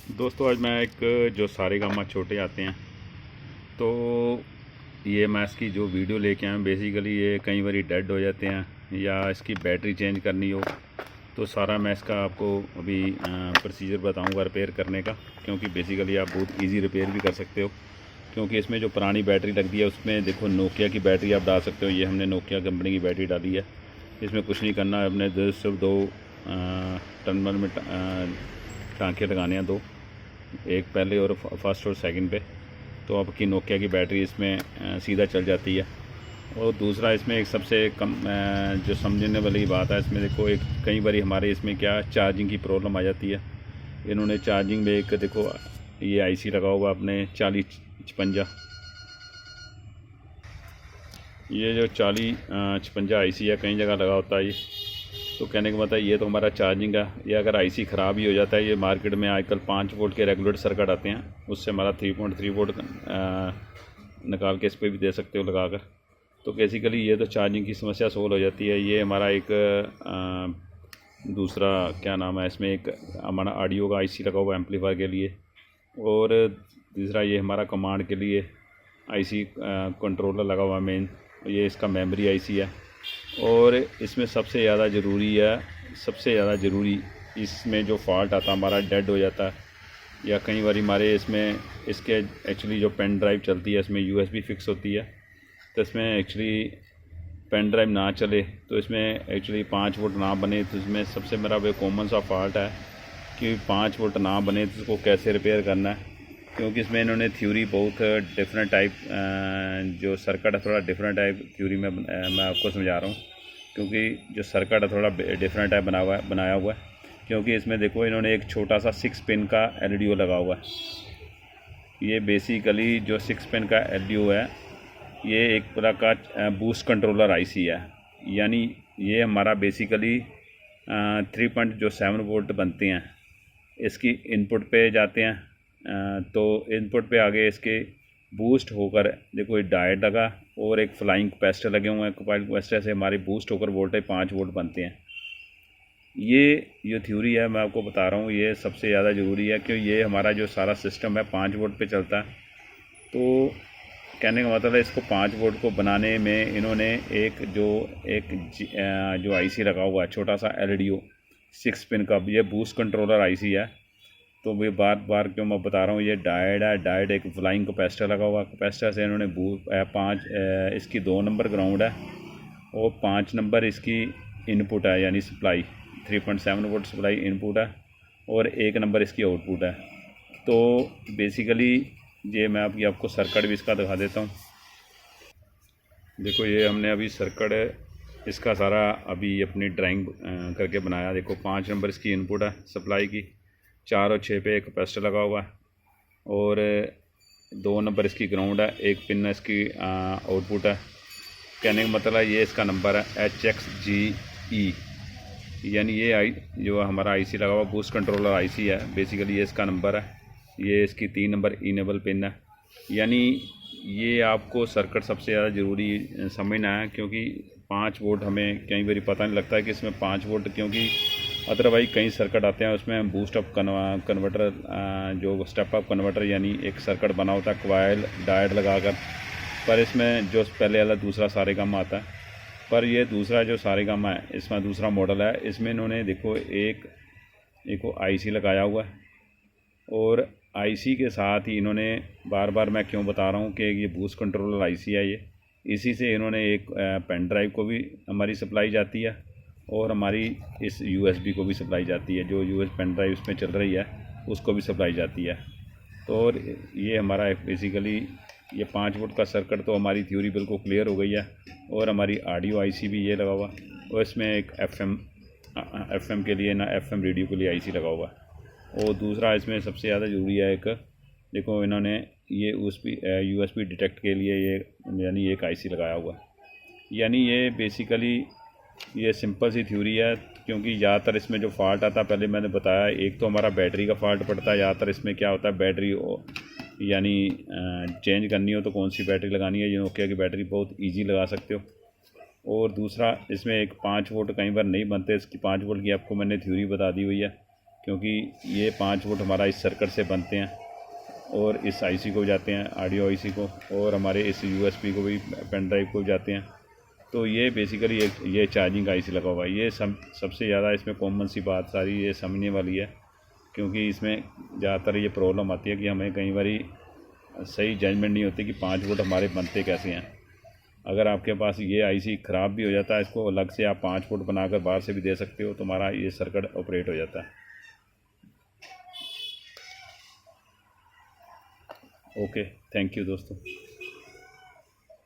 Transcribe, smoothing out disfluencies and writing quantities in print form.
दोस्तों आज मैं एक जो सारेगामा छोटे आते हैं तो ये मैं इसकी जो वीडियो लेके आया हूँ। बेसिकली ये कई बार डेड हो जाते हैं या इसकी बैटरी चेंज करनी हो तो सारा मैं इसका आपको अभी प्रोसीजर बताऊंगा रिपेयर करने का, क्योंकि बेसिकली आप बहुत इजी रिपेयर भी कर सकते हो। क्योंकि इसमें जो पुरानी बैटरी लगती है उसमें देखो नोकिया की बैटरी आप डाल सकते हो। ये हमने नोकिया कंपनी की बैटरी डाली है। इसमें कुछ नहीं करना है, अपने सिर्फ दो टर्मिनल में टाँके लगाने हैं, दो, एक पहले और फर्स्ट और सेकंड पे, तो आपकी नोकिया की बैटरी इसमें सीधा चल जाती है। और दूसरा इसमें एक सबसे कम जो समझने वाली बात है, इसमें देखो एक कई बार हमारे इसमें क्या चार्जिंग की प्रॉब्लम आ जाती है। इन्होंने चार्जिंग में एक देखो ये आईसी लगा हुआ अपने 4056, ये जो 4056 आईसी है कई जगह लगा होता है ये। तो कहने का मतलब ये तो हमारा चार्जिंग है। ये अगर आईसी ख़राब ही हो जाता है, ये मार्केट में आजकल 5 वोल्ट के रेगुलेटर सर्किट आते हैं, उससे हमारा 3.3 वोल्ट निकाल के इस पर भी दे सकते हो लगाकर। तो बेसिकली ये तो चार्जिंग की समस्या सोल्व हो जाती है। ये हमारा एक दूसरा क्या नाम है, इसमें एक हमारा ऑडियो का आईसी लगा हुआ एम्पलीफायर के लिए, और तीसरा ये हमारा कमांड के लिए आईसी कंट्रोलर लगा हुआ मेन, ये इसका मेमोरी आईसी है। और इसमें सबसे ज़्यादा ज़रूरी इसमें जो फॉल्ट आता है हमारा डेड हो जाता है, या कई बार हमारे इसमें इसके एक्चुअली जो पेन ड्राइव चलती है इसमें यूएसबी फिक्स होती है, तो इसमें एक्चुअली पेन ड्राइव ना चले तो इसमें एक्चुअली 5 वोल्ट ना बने, तो इसमें सबसे मेरा वो कॉमन सा फॉल्ट है कि 5 वोल्ट ना बने तो उसको कैसे रिपेयर करना है। क्योंकि इसमें इन्होंने थ्योरी बहुत डिफरेंट टाइप जो सर्किट है थोड़ा डिफरेंट टाइप थ्योरी में मैं आपको समझा रहा हूँ। क्योंकि जो सर्किट है थोड़ा डिफरेंट टाइप बनाया हुआ है। क्योंकि इसमें देखो इन्होंने एक छोटा सा 6 पिन का एलईडी लगा हुआ है। ये बेसिकली जो 6 पिन का एलईडी है ये एक तरह का बूस्ट कंट्रोलर आईसी है। यानी ये हमारा बेसिकली 3.7 वोल्ट बनते हैं, इसकी इनपुट पे जाते हैं। तो इनपुट पे आगे इसके बूस्ट होकर देखो ये डायोड लगा और एक फ्लाइंग कैपेसिटर लगे हुए हैं। फ्लाइंग कैपेसिटर से हमारी बूस्ट होकर वोल्टेज 5 वोल्ट बनते हैं। ये जो थ्योरी है मैं आपको बता रहा हूँ, ये सबसे ज़्यादा ज़रूरी है क्योंकि ये हमारा जो सारा सिस्टम है 5 वोल्ट पे चलता है। तो कहने का मतलब है इसको 5 वोल्ट को बनाने में इन्होंने जो आईसी लगा हुआ है छोटा सा एलईडी 6 पिन का, ये बूस्ट कंट्रोलर आईसी है। तो वे बार बार क्यों मैं बता रहा हूँ, ये डायोड है, डायोड एक फ्लाइंग कैपेसिटर लगा हुआ, कैपेसिटर से इन्होंने इसकी 2 नंबर ग्राउंड है और 5 नंबर इसकी इनपुट है, यानी सप्लाई 3.7 वोल्ट सप्लाई इनपुट है, और 1 नंबर इसकी आउटपुट है। तो बेसिकली ये मैं आपको सर्किट भी इसका दिखा देता हूँ। देखो ये हमने अभी सर्किट इसका सारा अभी अपनी ड्राइंग करके बनाया। देखो 5 नंबर इसकी इनपुट है सप्लाई की, 4 और 6 पे एक कैपेसिटर लगा हुआ है, और 2 नंबर इसकी ग्राउंड है, 1 पिन इसकी आउटपुट है। कहने का मतलब है ये इसका नंबर है HXGE, यानी ये जो हमारा आईसी लगा हुआ बूस्ट कंट्रोलर आईसी है, बेसिकली ये इसका नंबर है। ये इसकी 3 नंबर इनेबल पिन है। यानी ये आपको सर्किट सबसे ज़्यादा ज़रूरी समझना है, क्योंकि 5 वोल्ट हमें कई बार पता नहीं लगता है कि इसमें 5 वोल्ट, क्योंकि अदरवाइज कई सर्किट आते हैं उसमें बूस्ट अप कन्वर्टर जो स्टेप अप कन्वर्टर यानी एक सर्किट बना होता है क्वाइल डायोड लगाकर, पर इसमें जो पहले वाला दूसरा सारेगामा आता है, पर ये दूसरा जो सारेगामा है इसमें दूसरा मॉडल है। इसमें इन्होंने देखो एक आईसी लगाया हुआ है, और आईसी के साथ ही इन्होंने बार बार मैं क्यों बता रहा हूँ कि ये बूस्ट कंट्रोलर आईसी है, ये इसी से इन्होंने एक पेन ड्राइव को भी हमारी सप्लाई जाती है, और हमारी इस यूएसबी को भी सप्लाई जाती है, जो यूएस पेन ड्राइव इसमें चल रही है उसको भी सप्लाई जाती है। तो और ये हमारा बेसिकली ये 5 वोल्ट का सर्किट, तो हमारी थ्योरी बिल्कुल क्लियर हो गई है। और हमारी ऑडियो आईसी भी ये लगा हुआ, और इसमें एक एफएम के लिए ना एफएम रेडियो के लिए आईसी लगा हुआ। और दूसरा इसमें सबसे ज़्यादा ज़रूरी है एक, देखो इन्होंने ये यूएसबी डिटेक्ट के लिए ये यानी एक आईसी लगाया हुआ है। यानी ये बेसिकली ये सिंपल सी थ्योरी है, क्योंकि ज़्यादातर इसमें जो फॉल्ट आता है पहले मैंने बताया, एक तो हमारा बैटरी का फॉल्ट पड़ता है ज़्यादातर। इसमें क्या होता है बैटरी यानी चेंज करनी हो तो कौन सी बैटरी लगानी है, ये नोकिया की बैटरी बहुत ईजी लगा सकते हो। और दूसरा इसमें एक 5 वोल्ट कई बार नहीं बनते, इसकी 5 वोल्ट की आपको मैंने थ्योरी बता दी हुई है क्योंकि ये 5 वोल्ट हमारा इस सर्किट से बनते हैं और इस आईसी को जाते हैं, ऑडियो आईसी को, और हमारे इस यूएसबी को भी, पेन ड्राइव को जाते हैं। तो ये बेसिकली ये चार्जिंग आईसी लगा हुआ है। ये सबसे ज़्यादा इसमें कॉमन सी बात सारी ये समझने वाली है, क्योंकि इसमें ज़्यादातर ये प्रॉब्लम आती है कि हमें कई बारी सही जजमेंट नहीं होती कि 5 वोल्ट हमारे बनते कैसे हैं। अगर आपके पास ये आईसी ख़राब भी हो जाता है, इसको अलग से आप 5 वोल्ट बनाकर बाहर से भी दे सकते हो, तो हमारा ये सर्किट ऑपरेट हो जाता है। ओके, थैंक यू दोस्तों।